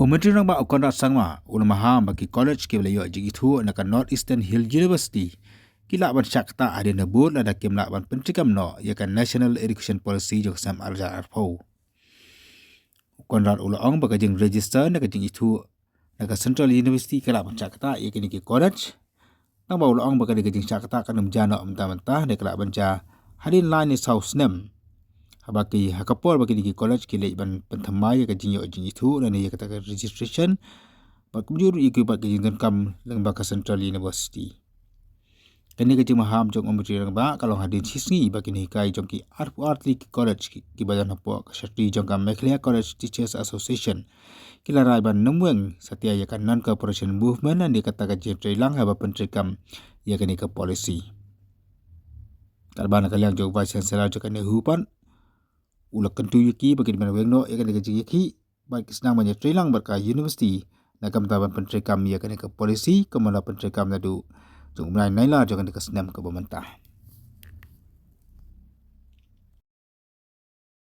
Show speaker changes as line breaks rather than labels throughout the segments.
Pemerintah ba ukon sangma ul Maham bagi college ke belayo Jingithuh nak North Eastern Hill University kila ban syakta ada nebut ada kimla ban Pyntreikam no ya kan National Education Policy jok sam arja arpo. Ukon rat ul bagi jing register nak Jingithuh nak Central University kila ban syakta ya kan ki college nang ba ul bagi jing syakta kan jana mentah-mentah de kila ban ja hadin line is house nem. Habaki hakapor bagi di college kile ban penthamai ka jinyo Jingithuh dan ya kata registration bak mujur ikut bagi jington kam lembaga Central University. Kini ka Maham jong umri rang ba kalau hadin sisngi bagi ni kai jong ki artli college ki badan hapo ka syarti jong kam Mekhlia College Teachers Association kila rai ban nemweng satia ya kan non corporation movement dan dikata ka Pyntreikam haba Pyntreikam ya kan ka policy. Talban kaliang jong vice chancellor jong Nehu pan ulak kentu yuki bagi mana wengno ya kan gaji yuki baik senang banyak Pyntreikam berka university nakam taban Pyntreikam ya kan ke polisi kemana Pyntreikam nadu jong mulai naila jangan dikasnam ke pemerintah.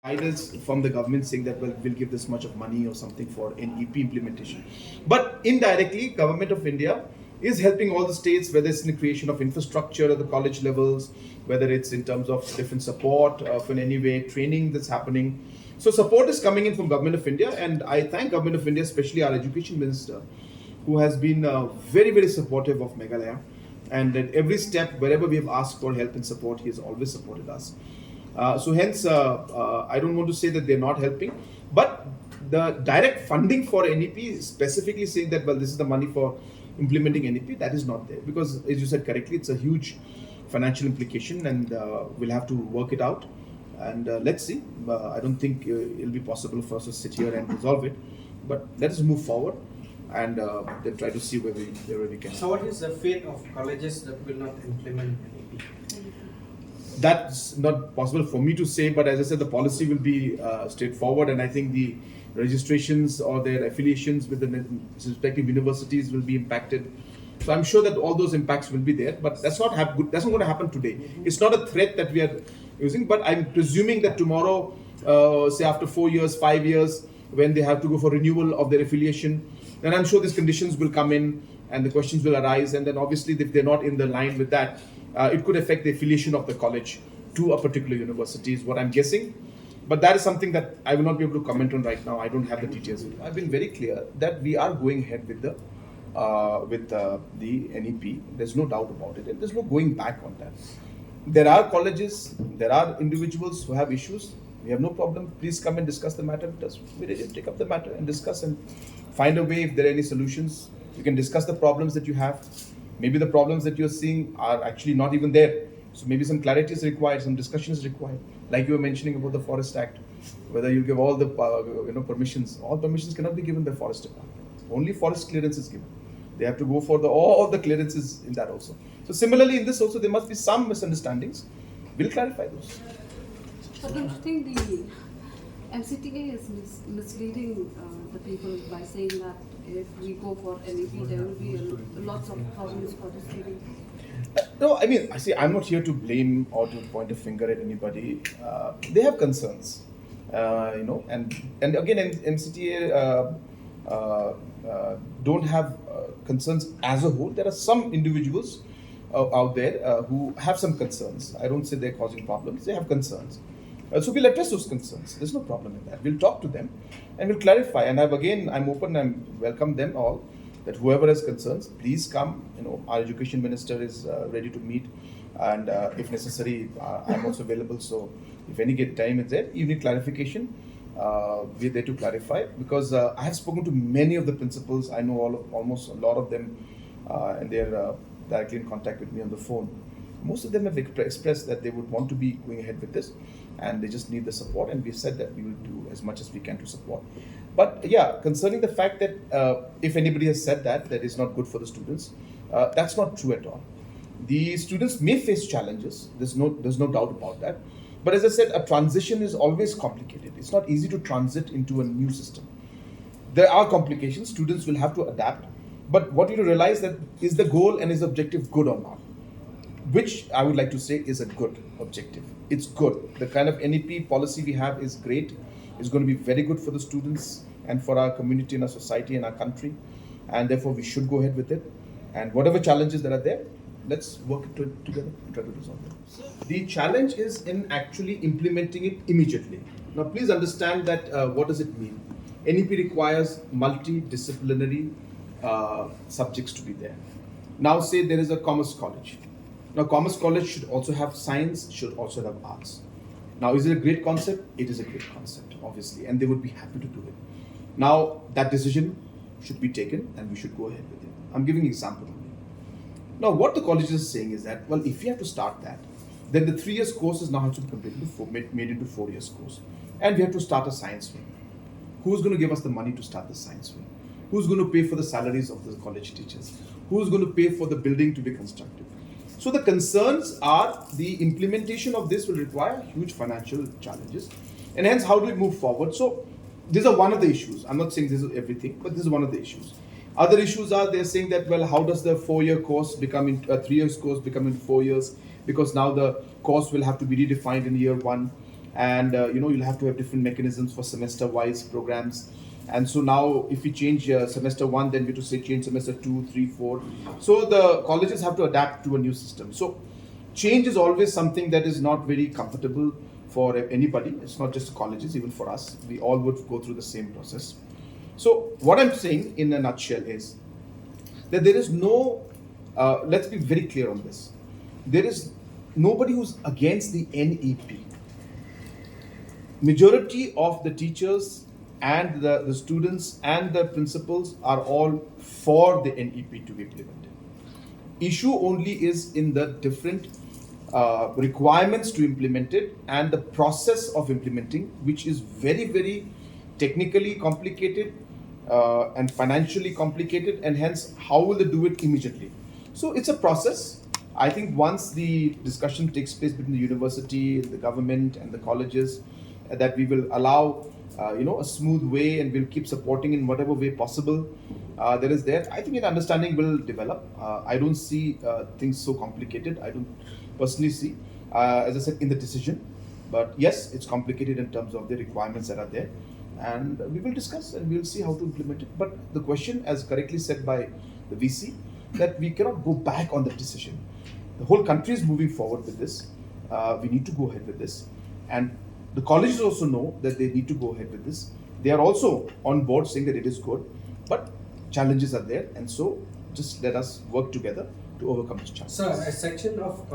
Guidance from the government saying that well we'll give this much of money or something for NEP implementation, but indirectly government of India is helping all the states, whether it's in the creation of infrastructure at the college levels, whether it's in terms of different support in any way, training that's happening. So support is coming in from Government of India, and I thank Government of India, especially our Education Minister, who has been very, very supportive of Meghalaya. And at every step, wherever we have asked for help and support, he has always supported us. So hence, I don't want to say that they're not helping, but the direct funding for NEP, specifically saying that, well, this is the money for implementing NEP, that is not there, because as you said correctly, it's a huge financial implication, and we'll have to work it out, and let's see. I don't think it'll be possible for us to sit here and resolve it, but let us move forward and then try to see where we can.
So what is the fate of colleges that will not implement NEP?
That's not possible for me to say, but as I said, the policy will be straightforward, and I think the registrations or their affiliations with the respective universities will be impacted. So I'm sure that all those impacts will be there, but that's not going to happen today. It's not a threat that we are using, but I'm presuming that tomorrow, say after 4 years, 5 years, when they have to go for renewal of their affiliation, then I'm sure these conditions will come in and the questions will arise, and then obviously if they're not in the line with that, it could affect the affiliation of the college to a particular university is what I'm guessing. But that is something that I will not be able to comment on right now. I don't have the details. I've been very clear that we are going ahead with the NEP. There's no doubt about it, and there's no going back on that. There are colleges, there are individuals who have issues. We have no problem. Please come and discuss the matter with us. We ready to take up the matter and discuss and find a way. If there are any solutions, you can discuss the problems that you have. Maybe the problems that you're seeing are actually not even there. So maybe some clarity is required, some discussion is required. Like you were mentioning about the Forest Act, whether you give all the permissions. All permissions cannot be given by Forest Department. Only forest clearance is given. They have to go for all the clearances in that also. So similarly in this also there must be some misunderstandings. We'll clarify those.
But don't you think the MCTA is misleading the people by saying that if we go for NEP, there will be lots of problems for the students?
No, I mean, I'm not here to blame or to point a finger at anybody. They have concerns, and again, MCTA don't have concerns as a whole. There are some individuals out there who have some concerns. I don't say they're causing problems. They have concerns. So we'll address those concerns. There's no problem in that. We'll talk to them and we'll clarify. And I'm open and welcome them all. That whoever has concerns, please come. Our education minister is ready to meet, and if necessary, I'm also available. So if any time is there, you need clarification, we're there to clarify. Because I have spoken to many of the principals. I know almost a lot of them, and they're directly in contact with me on the phone. Most of them have expressed that they would want to be going ahead with this, and they just need the support. And we've said that we will do as much as we can to support. But yeah, concerning the fact that if anybody has said that is not good for the students, that's not true at all. The students may face challenges. There's no doubt about that. But as I said, a transition is always complicated. It's not easy to transit into a new system. There are complications. Students will have to adapt. But what you realize that is the goal and is the objective good or not? Which I would like to say is a good objective. It's good. The kind of NEP policy we have is great. It's going to be very good for the students. and for our community and our society and our country, and therefore we should go ahead with it. And whatever challenges that are there, let's work together and try to resolve them. The challenge is in actually implementing it immediately. Now, please understand that what does it mean? NEP requires multidisciplinary subjects to be there. Now, say there is a commerce college. Now, commerce college should also have science, should also have arts. Now, is it a great concept? It is a great concept, obviously, and they would be happy to do it. Now, that decision should be taken and we should go ahead with it. I'm giving an example only. Now, what the colleges are saying is that, well, if you have to start that, then the 3 years course is now has to be completed made into 4 years course. And we have to start a science wing. Who's going to give us the money to start the science wing? Who's going to pay for the salaries of the college teachers? Who's going to pay for the building to be constructed? So the concerns are the implementation of this will require huge financial challenges. And hence, how do we move forward? So these are one of the issues. I'm not saying this is everything, but this is one of the issues. Other issues are they're saying that, well, how does the 4-year course become in 3 years course become in 4 years? Because now the course will have to be redefined in year 1, and you'll have to have different mechanisms for semester-wise programs. And so now, if we change semester 1, then we have to say change semester 2, 3, 4. So the colleges have to adapt to a new system. So change is always something that is not very comfortable for anybody. It's not just colleges, even for us. We all would go through the same process. So what I'm saying in a nutshell is that there is no, let's be very clear on this. There is nobody who's against the NEP. Majority of the teachers and the students and the principals are all for the NEP to be implemented. Issue only is in the different requirements to implement it and the process of implementing, which is very, very technically complicated and financially complicated, and hence how will they do it immediately? So it's a process. I think once the discussion takes place between the university, the government and the colleges, that we will allow a smooth way, and we'll keep supporting in whatever way possible there is there. I think an understanding will develop. I don't see things so complicated. I don't personally see, as I said, in the decision. But yes, it's complicated in terms of the requirements that are there. And we will discuss and we'll see how to implement it. But the question, as correctly said by the VC, that we cannot go back on the decision. The whole country is moving forward with this. We need to go ahead with this. And the colleges also know that they need to go ahead with this. They are also on board saying that it is good, but challenges are there. And so just let us work together to overcome these challenges.
Sir, a section of